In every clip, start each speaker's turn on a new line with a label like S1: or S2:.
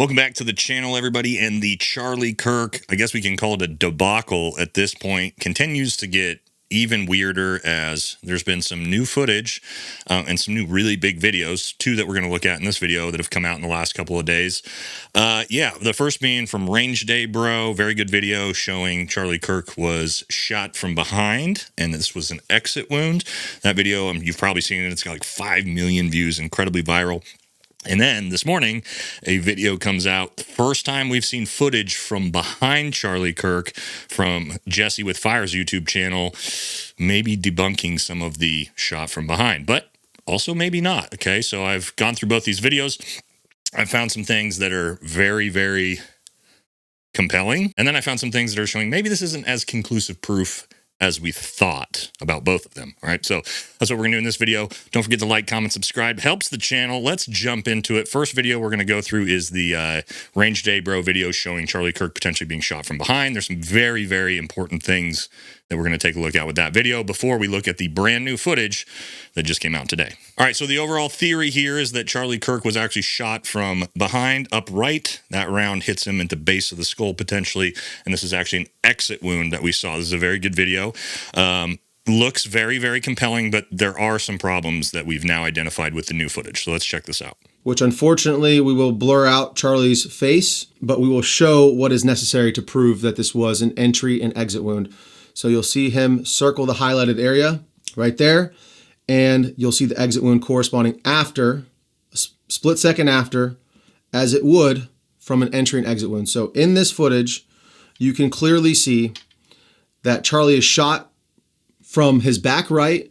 S1: Welcome back to the channel, everybody. And the Charlie Kirk, I guess we can call it a debacle at this point, continues to get even weirder as there's been some new footage and some new really big videos, two that we're going to look at in this video that have come out in the last couple of days. Yeah, the first being from Range Day Bro, very good video showing Charlie Kirk was shot from behind, and this was an exit wound. That video, you've probably seen it. It's got like 5 million views, incredibly viral. And then this morning, a video comes out. First time we've seen footage from behind Charlie Kirk from Jesse with Fire's YouTube channel, maybe debunking some of the shot from behind, but also maybe not. Okay, so I've gone through both these videos. I found some things that are very, very compelling. And then I found some things that are showing maybe this isn't as conclusive proof as we thought about both of them. All right, so that's what we're gonna do in this video. Don't forget to like, comment, subscribe. Helps the channel. Let's jump into it. First video we're gonna go through is the Range Day Bro video showing Charlie Kirk potentially being shot from behind. There's some very, very important things that we're gonna take a look at with that video before we look at the brand new footage that just came out today. All right, so the overall theory here is that Charlie Kirk was actually shot from behind, upright. That round hits him at the base of the skull potentially, and this is actually an exit wound that we saw. This is a very good video. Looks very, very compelling, but there are some problems that we've now identified with the new footage. So let's check this out.
S2: Which unfortunately we will blur out Charlie's face, but we will show what is necessary to prove that this was an entry and exit wound. So you'll see him circle the highlighted area right there, and you'll see the exit wound corresponding after, a split second after, as it would from an entry and exit wound. So in this footage, you can clearly see that Charlie is shot from his back right,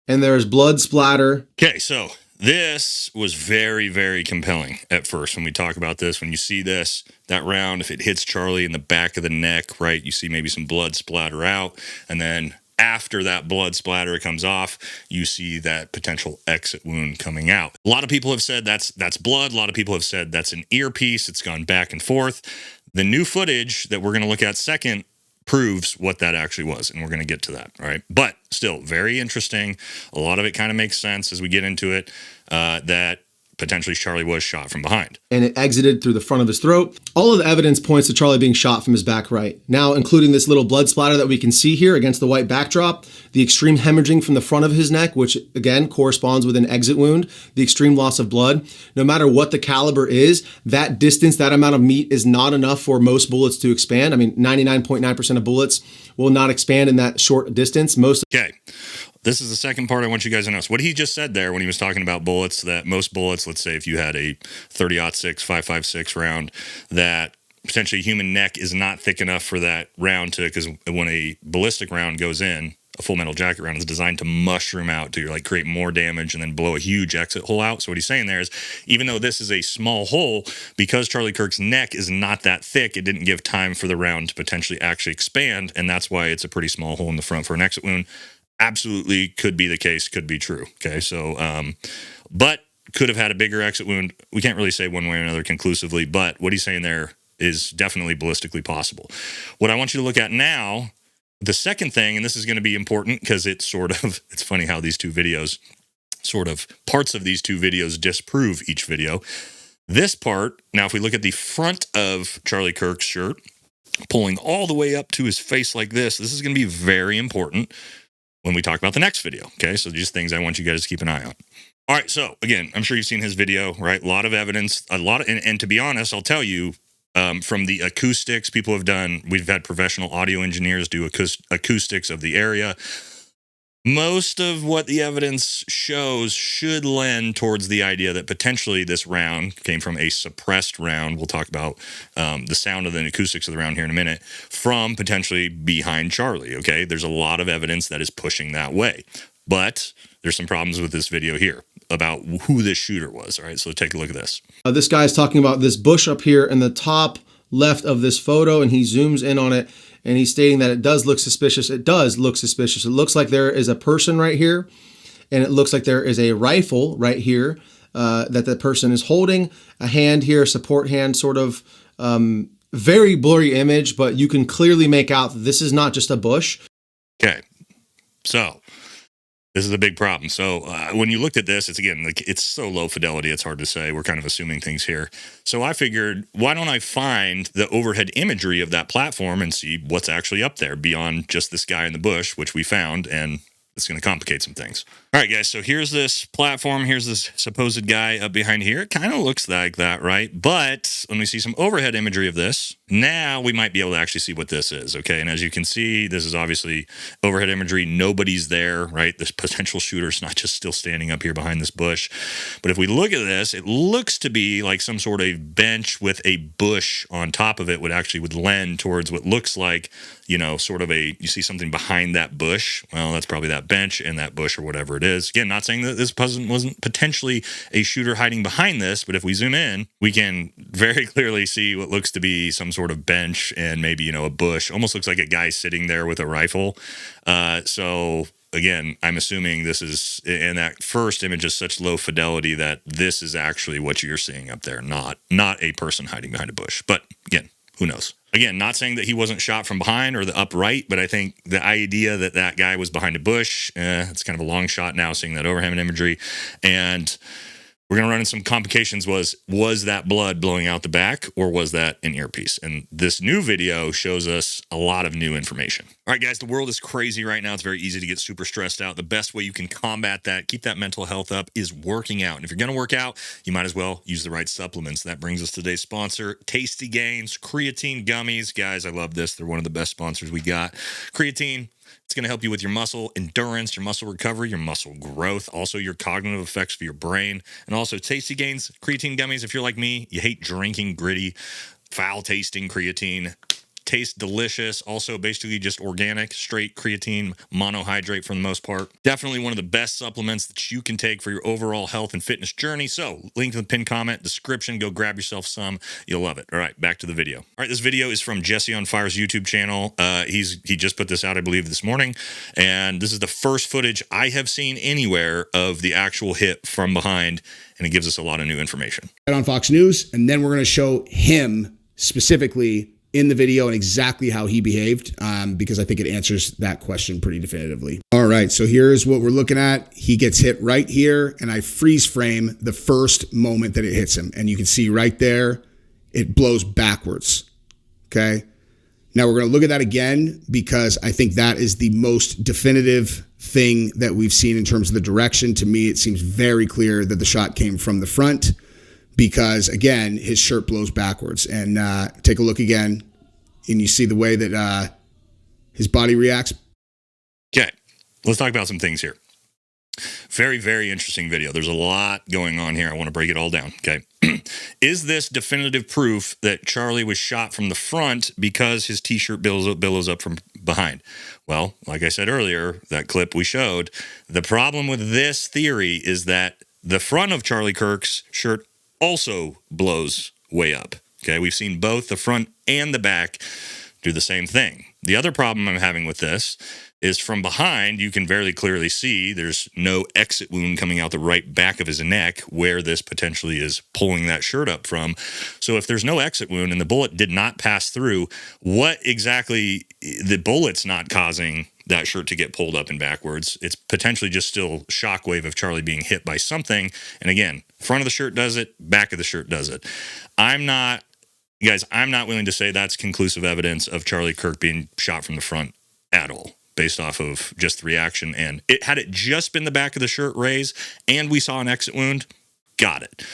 S2: and there's blood splatter.
S1: Okay, so this was very, very compelling at first when we talk about this. When you see this, that round, if it hits Charlie in the back of the neck, right, you see maybe some blood splatter out, and then after that blood splatter comes off, you see that potential exit wound coming out. A lot of people have said that's blood. A lot of people have said that's an earpiece. It's gone back and forth. The new footage that we're going to look at second proves what that actually was, and we're going to get to that, all right? But still, very interesting. A lot of it kind of makes sense as we get into it, that potentially Charlie was shot from behind.
S2: And it exited through the front of his throat. All of the evidence points to Charlie being shot from his back right. Now, including this little blood splatter that we can see here against the white backdrop, the extreme hemorrhaging from the front of his neck, which again corresponds with an exit wound, the extreme loss of blood. No matter what the caliber is, that distance, that amount of meat is not enough for most bullets to expand. I mean, 99.9% of bullets will not expand in that short distance.
S1: Okay. This is the second part I want you guys to notice. What he just said there when he was talking about bullets, that most bullets, let's say if you had a 30-06, 5.56 round, that potentially human neck is not thick enough for that round to, because when a ballistic round goes in, a full metal jacket round is designed to mushroom out to like create more damage and then blow a huge exit hole out. So what he's saying there is, even though this is a small hole, because Charlie Kirk's neck is not that thick, it didn't give time for the round to potentially actually expand, and that's why it's a pretty small hole in the front for an exit wound. Absolutely could be the case, could be true. Okay, so, but could have had a bigger exit wound. We can't really say one way or another conclusively, but what he's saying there is definitely ballistically possible. What I want you to look at now, the second thing, and this is going to be important because it's it's funny how these two videos, parts of these two videos disprove each video. This part, now if we look at the front of Charlie Kirk's shirt, pulling all the way up to his face like this is going to be very important when we talk about the next video. Okay, so just things I want you guys to keep an eye on. All right, so again, I'm sure you've seen his video, right? A lot of evidence, and to be honest, I'll tell you, from the acoustics people have done, we've had professional audio engineers do acoustics of the area. Most of what the evidence shows should lend towards the idea that potentially this round came from a suppressed round. We'll talk about the sound of the acoustics of the round here in a minute, from potentially behind Charlie, okay? There's a lot of evidence that is pushing that way. But there's some problems with this video here about who this shooter was, all right? So take a look at this.
S2: This guy's talking about this bush up here in the top left of this photo, and he zooms in on it, and he's stating that it does look suspicious. It does look suspicious. It looks like there is a person right here, and it looks like there is a rifle right here that the person is holding. A hand here, support hand, sort of very blurry image, but you can clearly make out that this is not just a bush.
S1: Okay, so This is a big problem. So when you looked at this, it's again, like it's so low fidelity, it's hard to say. We're kind of assuming things here. So I figured, why don't I find the overhead imagery of that platform and see what's actually up there beyond just this guy in the bush, which we found, and it's going to complicate some things. All right, guys, so here's this platform. Here's this supposed guy up behind here. It kind of looks like that, right? But when we see some overhead imagery of this, now we might be able to actually see what this is, okay? And as you can see, this is obviously overhead imagery. Nobody's there, right? This potential shooter's not just still standing up here behind this bush. But if we look at this, it looks to be like some sort of bench with a bush on top of it would lend towards what looks like, you know, sort of you see something behind that bush. Well, that's probably that bench and that bush or whatever it is. Again, not saying that this wasn't potentially a shooter hiding behind this, but if we zoom in, we can very clearly see what looks to be some sort of bench and maybe, you know, a bush. Almost looks like a guy sitting there with a rifle. So again, I'm assuming this is, and that first image is such low fidelity that this is actually what you're seeing up there, not a person hiding behind a bush. But again, who knows? Again, not saying that he wasn't shot from behind or the upright, but I think the idea that that guy was behind a bush, it's kind of a long shot now, seeing that overhead imagery. And we're going to run into some complications. Was that blood blowing out the back, or was that an earpiece? And this new video shows us a lot of new information. All right, guys, the world is crazy right now. It's very easy to get super stressed out. The best way you can combat that, keep that mental health up, is working out. And if you're going to work out, you might as well use the right supplements. That brings us to today's sponsor, Tasty Gains Creatine Gummies. Guys, I love this. They're one of the best sponsors we got. Creatine, it's going to help you with your muscle endurance, your muscle recovery, your muscle growth, also your cognitive effects for your brain, and also Tasty Gains Creatine Gummies. If you're like me, you hate drinking gritty, foul-tasting creatine. Tastes delicious. Also, basically just organic, straight creatine monohydrate for the most part. Definitely one of the best supplements that you can take for your overall health and fitness journey. So, link to the pinned comment, description. Go grab yourself some. You'll love it. All right, back to the video. All right, this video is from Jesse on Fire's YouTube channel. He just put this out, I believe, this morning. And this is the first footage I have seen anywhere of the actual hit from behind. And it gives us a lot of new information.
S3: On Fox News, and then we're going to show him specifically in the video and exactly how he behaved, because I think it answers that question pretty definitively. All right, so here's what we're looking at. He gets hit right here, and I freeze frame the first moment that it hits him. And you can see right there, it blows backwards, okay? Now we're gonna look at that again, because I think that is the most definitive thing that we've seen in terms of the direction. To me, it seems very clear that the shot came from the front, because again, his shirt blows backwards. And take a look again, and you see the way that his body reacts.
S1: Okay, let's talk about some things here. Very, very interesting video. There's a lot going on here. I want to break it all down, okay? Is this definitive proof that Charlie was shot from the front because his t-shirt billows up from behind? Well, like I said earlier, that clip we showed, the problem with this theory is that the front of Charlie Kirk's shirt also blows way up. Okay, we've seen both the front and the back do the same thing. The other problem I'm having with this is from behind, you can very clearly see there's no exit wound coming out the right back of his neck where this potentially is pulling that shirt up from. So if there's no exit wound and the bullet did not pass through, what exactly, the bullet's not causing that shirt to get pulled up and backwards. It's potentially just still shockwave of Charlie being hit by something. And again, front of the shirt does it, back of the shirt does it. I'm not willing to say that's conclusive evidence of Charlie Kirk being shot from the front at all, based off of just the reaction. And had it just been the back of the shirt raise and we saw an exit wound, got it.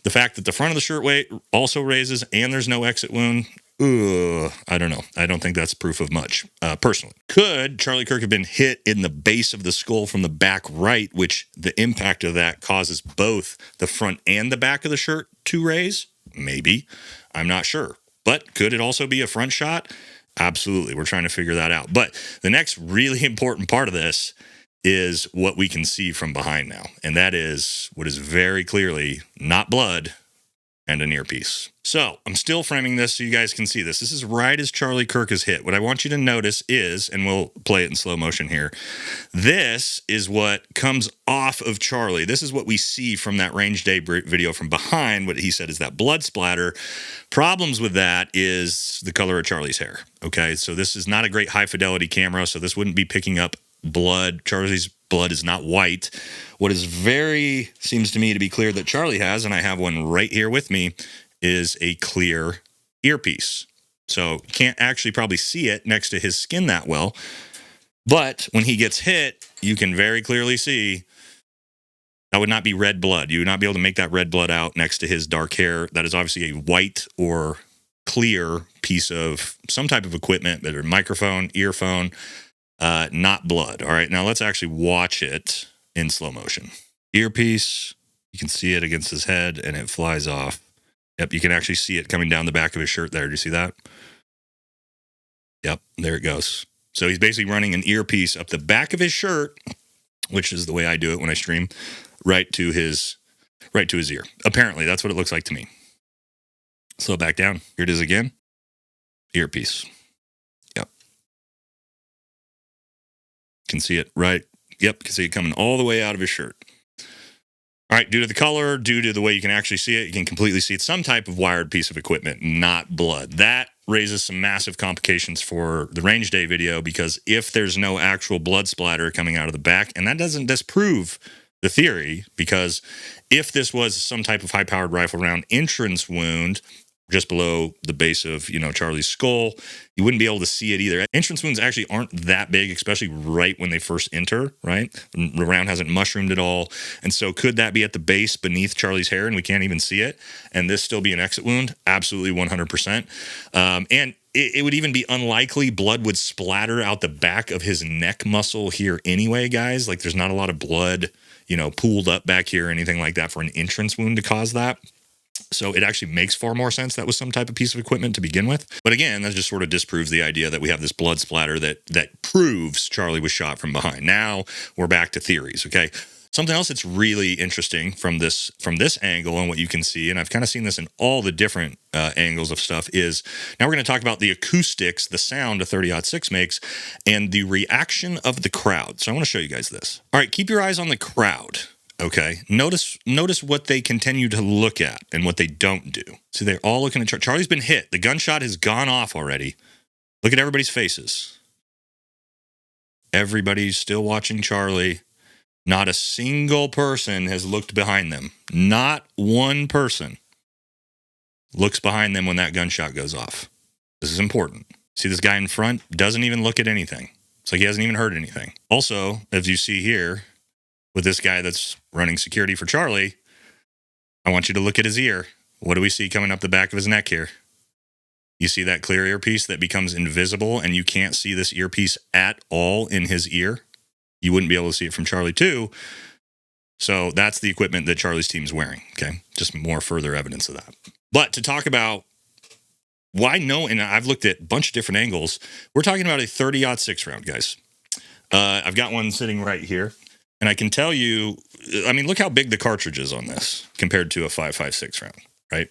S1: The fact that the front of the shirt also raises and there's no exit wound, I don't know. I don't think that's proof of much, personally. Could Charlie Kirk have been hit in the base of the skull from the back right, which the impact of that causes both the front and the back of the shirt to raise? Maybe. I'm not sure. But could it also be a front shot? Absolutely. We're trying to figure that out. But the next really important part of this is what we can see from behind now. And that is what is very clearly not blood and an earpiece. So I'm still framing this so you guys can see this. This is right as Charlie Kirk is hit. What I want you to notice is, and we'll play it in slow motion here, this is what comes off of Charlie. This is what we see from that range day video from behind. What he said is that blood splatter. Problems with that is the color of Charlie's hair. Okay, so this is not a great high fidelity camera, so this wouldn't be picking up blood. Charlie's blood is not white. What is very, seems to me to be clear that Charlie has, and I have one right here with me, is a clear earpiece. So you can't actually probably see it next to his skin that well. But when he gets hit, you can very clearly see that would not be red blood. You would not be able to make that red blood out next to his dark hair. That is obviously a white or clear piece of some type of equipment, whether microphone, earphone, not blood. All right, now let's actually watch it in slow motion. Earpiece, you can see it against his head and it flies off. Yep, you can actually see it coming down the back of his shirt there. Do you see that? Yep, there it goes. So he's basically running an earpiece up the back of his shirt, which is the way I do it when I stream, right to his ear. Apparently, that's what it looks like to me. Slow back down. Here it is again. Earpiece. Yep. Can see it right. Yep, can see it coming all the way out of his shirt. All right, due to the color, due to the way you can actually see it, you can completely see it's some type of wired piece of equipment, not blood. That raises some massive complications for the range day video, because if there's no actual blood splatter coming out of the back, and that doesn't disprove the theory, because if this was some type of high-powered rifle round entrance wound just below the base of, Charlie's skull, you wouldn't be able to see it either. Entrance wounds actually aren't that big, especially right when they first enter, right? The round hasn't mushroomed at all. And so could that be at the base beneath Charlie's hair and we can't even see it, and this still be an exit wound? Absolutely 100%. And it would even be unlikely blood would splatter out the back of his neck muscle here anyway, guys. Like, there's not a lot of blood, pooled up back here or anything like that for an entrance wound to cause that. So it actually makes far more sense that was some type of piece of equipment to begin with. But again, that just sort of disproves the idea that we have this blood splatter that proves Charlie was shot from behind. Now we're back to theories, okay? Something else that's really interesting from this angle and what you can see, and I've kind of seen this in all the different angles of stuff, is now we're going to talk about the acoustics, the sound a 30-06 makes, and the reaction of the crowd. So I want to show you guys this. All right, keep your eyes on the crowd. Okay, notice what they continue to look at and what they don't do. See, they're all looking at Charlie's been hit. The gunshot has gone off already. Look at everybody's faces. Everybody's still watching Charlie. Not a single person has looked behind them. Not one person looks behind them when that gunshot goes off. This is important. See, this guy in front doesn't even look at anything. It's like he hasn't even heard anything. Also, as you see here, with this guy that's running security for Charlie, I want you to look at his ear. What do we see coming up the back of his neck here? You see that clear earpiece that becomes invisible, and you can't see this earpiece at all in his ear? You wouldn't be able to see it from Charlie too. So that's the equipment that Charlie's team's wearing, okay? Just more further evidence of that. But to talk about why no, and I've looked at a bunch of different angles, we're talking about a 30-06 round, guys. I've got one sitting right here. And I can tell you, I mean, look how big the cartridge is on this compared to a 5.56 round, right?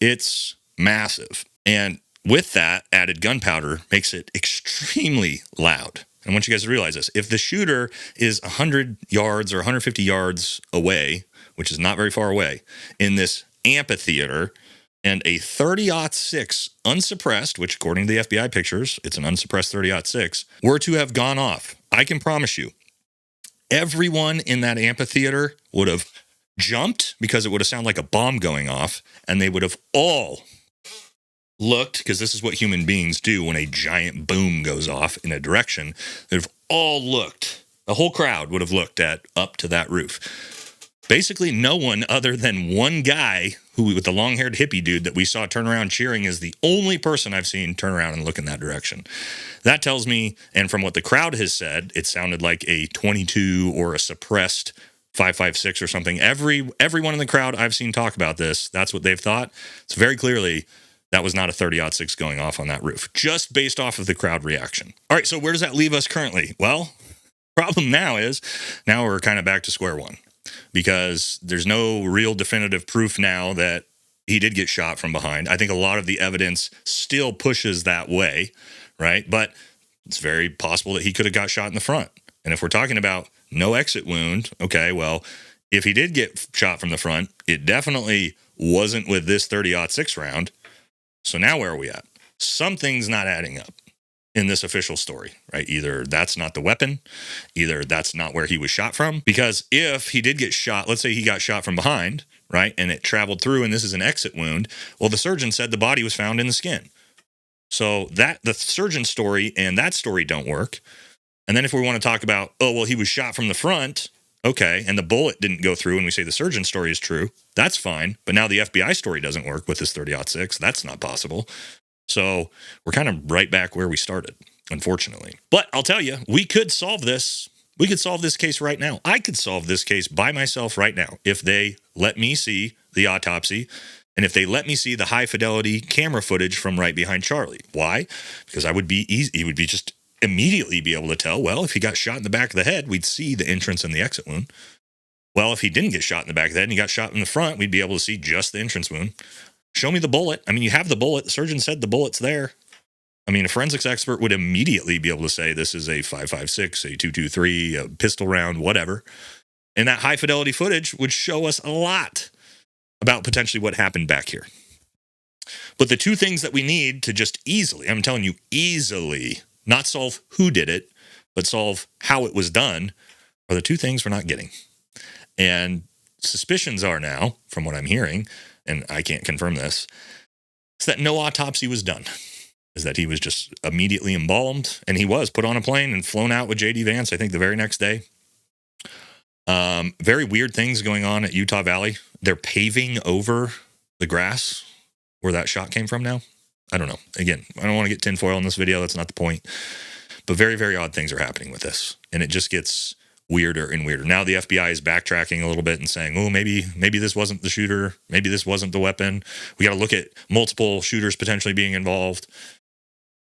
S1: It's massive. And with that added gunpowder makes it extremely loud. And I want you guys to realize this. If the shooter is 100 yards or 150 yards away, which is not very far away, in this amphitheater, and a 30-06 unsuppressed, which according to the FBI pictures, it's an unsuppressed 30-06, were to have gone off, I can promise you, everyone in that amphitheater would have jumped because it would have sounded like a bomb going off, and they would have all looked, because this is what human beings do when a giant boom goes off in a direction. They'd have all looked. The whole crowd would have looked up to that roof. Basically, no one other than one guy with the long-haired hippie dude that we saw turn around cheering is the only person I've seen turn around and look in that direction. That tells me, and from what the crowd has said, it sounded like a 22 or a suppressed 5.56 or something. Everyone in the crowd I've seen talk about this, that's what they've thought. It's very clearly that was not a 30-06 going off on that roof, just based off of the crowd reaction. All right, so where does that leave us currently? Well, problem now we're kind of back to square one, because there's no real definitive proof now that he did get shot from behind. I think a lot of the evidence still pushes that way, right? But it's very possible that he could have got shot in the front. And if we're talking about no exit wound, okay, well, if he did get shot from the front, it definitely wasn't with this 30-06 round. So now where are we at? Something's not adding up. in this official story, right? Either that's not the weapon, either that's not where he was shot from. Because if he did get shot, let's say he got shot from behind, right? And it traveled through and this is an exit wound. Well, the surgeon said the body was found in the skin. So that the surgeon story and that story don't work. And then if we want to talk about, oh, well, he was shot from the front, okay, and the bullet didn't go through, and we say the surgeon story is true, that's fine. But now the FBI story doesn't work with this 30-06. That's not possible. So we're kind of right back where we started, unfortunately. But I'll tell you, we could solve this. We could solve this case right now. I could solve this case by myself right now if they let me see the autopsy and if they let me see the high-fidelity camera footage from right behind Charlie. Why? Because I would be easy. He would be just immediately be able to tell, well, if he got shot in the back of the head, we'd see the entrance and the exit wound. Well, if he didn't get shot in the back of the head and he got shot in the front, we'd be able to see just the entrance wound. Show me the bullet. I mean, you have the bullet. The surgeon said the bullet's there. I mean, a forensics expert would immediately be able to say this is a 5.56, a 2.23, a pistol round, whatever. And that high fidelity footage would show us a lot about potentially what happened back here. But the two things that we need to just easily, I'm telling you, easily, not solve who did it, but solve how it was done, are the two things we're not getting. And suspicions are now, from what I'm hearing, and I can't confirm this, is that no autopsy was done. Is that he was just immediately embalmed, and he was put on a plane and flown out with J.D. Vance, I think, the very next day. Very weird things going on at Utah Valley. They're paving over the grass where that shot came from now. I don't know. Again, I don't want to get tinfoil in this video. That's not the point. But very, very odd things are happening with this. And it just gets weirder and weirder. Now the FBI is backtracking a little bit and saying, oh, maybe this wasn't the shooter. Maybe this wasn't the weapon. We got to look at multiple shooters potentially being involved.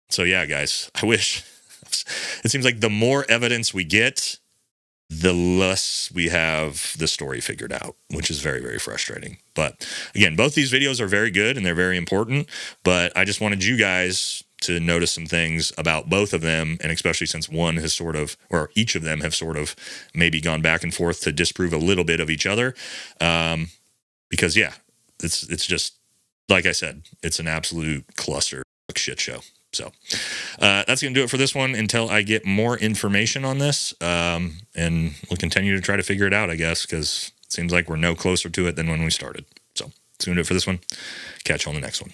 S1: So yeah, guys, I wish. It seems like the more evidence we get, the less we have the story figured out, which is very, very frustrating. But again, both these videos are very good and they're very important, but I just wanted you guys to notice some things about both of them, and especially since one has sort of, or each of them have sort of maybe gone back and forth to disprove a little bit of each other. Because yeah, it's just, like I said, it's an absolute cluster shit show. So that's going to do it for this one until I get more information on this. And we'll continue to try to figure it out, I guess, because it seems like we're no closer to it than when we started. So that's going to do it for this one. Catch you on the next one.